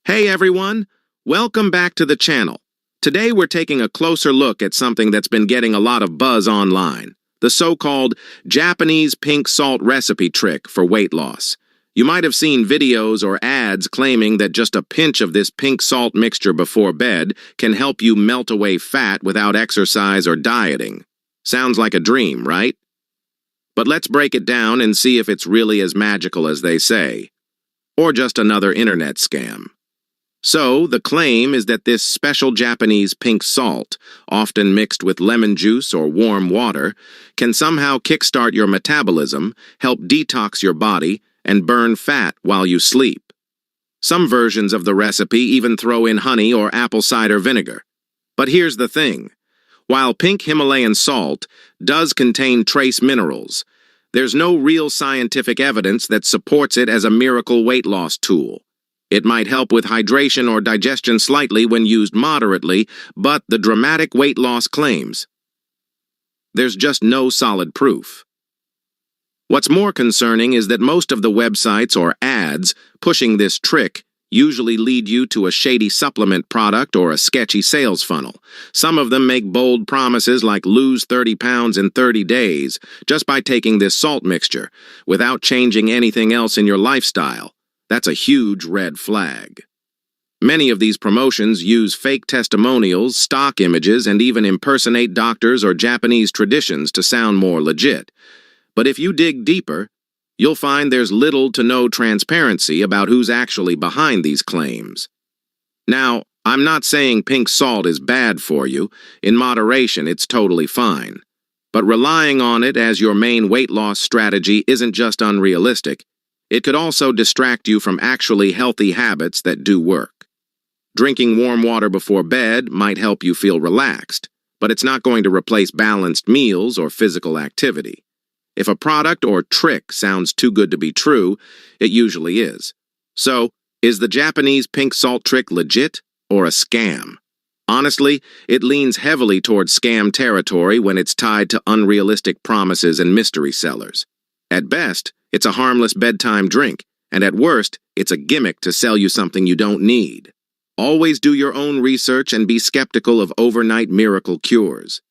Hey everyone, welcome back to the channel. Today we're taking a closer look at something that's been getting a lot of buzz online, the so-called Japanese pink salt recipe trick for weight loss. You might have seen videos or ads claiming that just a pinch of this pink salt mixture before bed can help you melt away fat without exercise or dieting. Sounds like a dream, right? But let's break it down and see if it's really as magical as they say, or just another internet scam. So, the claim is that this special Japanese pink salt, often mixed with lemon juice or warm water, can somehow kickstart your metabolism, help detox your body, and burn fat while you sleep. Some versions of the recipe even throw in honey or apple cider vinegar. But here's the thing. While pink Himalayan salt does contain trace minerals, there's no real scientific evidence that supports it as a miracle weight loss tool. It might help with hydration or digestion slightly when used moderately, but the dramatic weight loss claims, there's just no solid proof. What's more concerning is that most of the websites or ads pushing this trick usually lead you to a shady supplement product or a sketchy sales funnel. Some of them make bold promises like lose 30 pounds in 30 days just by taking this salt mixture, without changing anything else in your lifestyle. That's a huge red flag. Many of these promotions use fake testimonials, stock images, and even impersonate doctors or Japanese traditions to sound more legit. But if you dig deeper, you'll find there's little to no transparency about who's actually behind these claims. Now, I'm not saying pink salt is bad for you. In moderation, it's totally fine. But relying on it as your main weight loss strategy isn't just unrealistic. It could also distract you from actually healthy habits that do work. Drinking warm water before bed might help you feel relaxed, but it's not going to replace balanced meals or physical activity. If a product or trick sounds too good to be true, it usually is. So, is the Japanese pink salt trick legit or a scam? Honestly, it leans heavily towards scam territory when it's tied to unrealistic promises and mystery sellers. At best, it's a harmless bedtime drink, and at worst, it's a gimmick to sell you something you don't need. Always do your own research and be skeptical of overnight miracle cures.